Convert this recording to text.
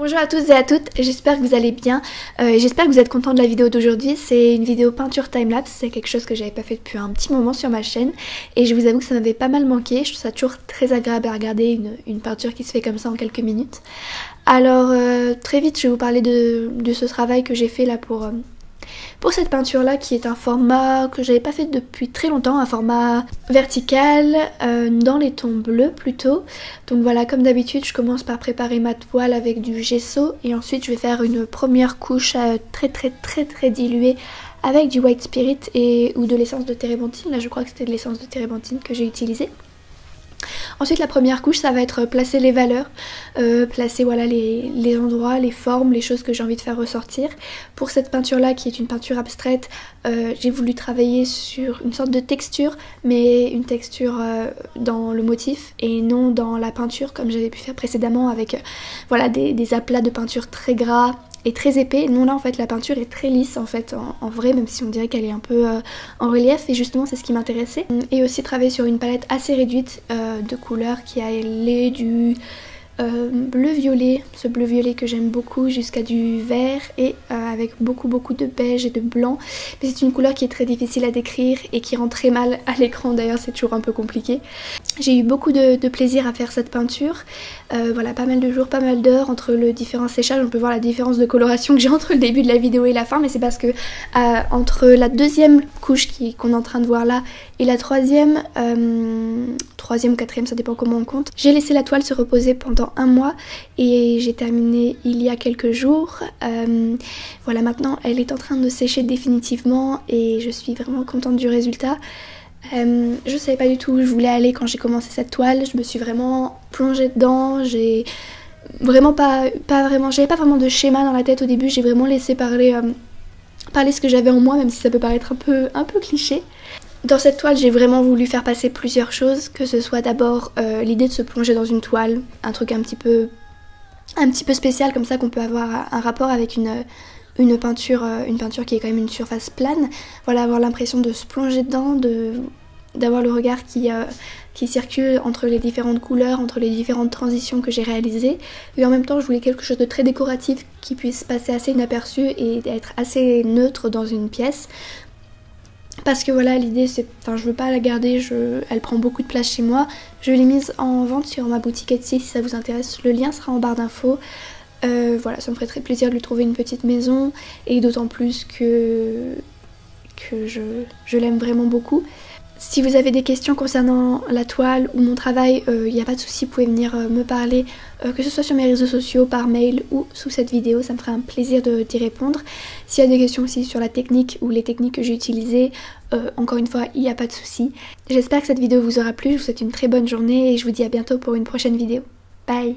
Bonjour à tous et à toutes, j'espère que vous allez bien, j'espère que vous êtes contents de la vidéo d'aujourd'hui. C'est une vidéo peinture timelapse, c'est quelque chose que j'avais pas fait depuis un petit moment sur ma chaîne et je vous avoue que ça m'avait pas mal manqué. Je trouve ça toujours très agréable à regarder une peinture qui se fait comme ça en quelques minutes. Alors très vite je vais vous parler de ce travail que j'ai fait là pour cette peinture là, qui est un format que j'avais pas fait depuis très longtemps, un format vertical dans les tons bleus plutôt. Donc voilà, comme d'habitude je commence par préparer ma toile avec du gesso et ensuite je vais faire une première couche très diluée avec du white spirit ou de l'essence de térébenthine. Là je crois que c'était de l'essence de térébenthine que j'ai utilisée. Ensuite la première couche ça va être placer les valeurs, placer voilà les endroits, les formes, les choses que j'ai envie de faire ressortir. Pour cette peinture là qui est une peinture abstraite, j'ai voulu travailler sur une sorte de texture, mais une texture dans le motif et non dans la peinture comme j'avais pu faire précédemment avec voilà des aplats de peinture très gras et très épais. Non, là en fait la peinture est très lisse en fait en vrai, même si on dirait qu'elle est un peu en relief, et justement c'est ce qui m'intéressait. Et aussi travailler sur une palette assez réduite de couleurs qui allait du bleu-violet, ce bleu-violet que j'aime beaucoup, jusqu'à du vert et avec beaucoup de beige et de blanc. Mais c'est une couleur qui est très difficile à décrire et qui rend très mal à l'écran, d'ailleurs c'est toujours un peu compliqué. J'ai eu beaucoup de plaisir à faire cette peinture, voilà, pas mal de jours, pas mal d'heures entre le différent séchage. On peut voir la différence de coloration que j'ai entre le début de la vidéo et la fin, mais c'est parce que entre la deuxième couche qu'on est en train de voir là et la troisième ou quatrième, ça dépend comment on compte, j'ai laissé la toile se reposer pendant un mois et j'ai terminé il y a quelques jours. Voilà, maintenant elle est en train de sécher définitivement et je suis vraiment contente du résultat. Je savais pas du tout où je voulais aller quand j'ai commencé cette toile, je me suis vraiment plongée dedans, j'ai vraiment j'avais pas vraiment de schéma dans la tête au début, j'ai vraiment laissé parler ce que j'avais en moi, même si ça peut paraître un peu cliché. Dans cette toile, j'ai vraiment voulu faire passer plusieurs choses, que ce soit d'abord l'idée de se plonger dans une toile, un truc un petit peu spécial comme ça, qu'on peut avoir un rapport avec une peinture qui est quand même une surface plane. Voilà, avoir l'impression de se plonger dedans, d'avoir le regard qui circule entre les différentes couleurs, entre les différentes transitions que j'ai réalisées. Et en même temps, je voulais quelque chose de très décoratif qui puisse passer assez inaperçu et être assez neutre dans une pièce. Parce que voilà, l'idée c'est, je veux pas la garder, elle prend beaucoup de place chez moi. Je l'ai mise en vente sur ma boutique Etsy si ça vous intéresse, le lien sera en barre d'infos. Voilà, ça me ferait très plaisir de lui trouver une petite maison, et d'autant plus que je l'aime vraiment beaucoup. Si vous avez des questions concernant la toile ou mon travail, il n'y a pas de souci, vous pouvez venir me parler, que ce soit sur mes réseaux sociaux, par mail ou sous cette vidéo, ça me ferait un plaisir d'y répondre. S'il y a des questions aussi sur la technique ou les techniques que j'ai utilisées, encore une fois, il n'y a pas de souci. J'espère que cette vidéo vous aura plu, je vous souhaite une très bonne journée et je vous dis à bientôt pour une prochaine vidéo. Bye!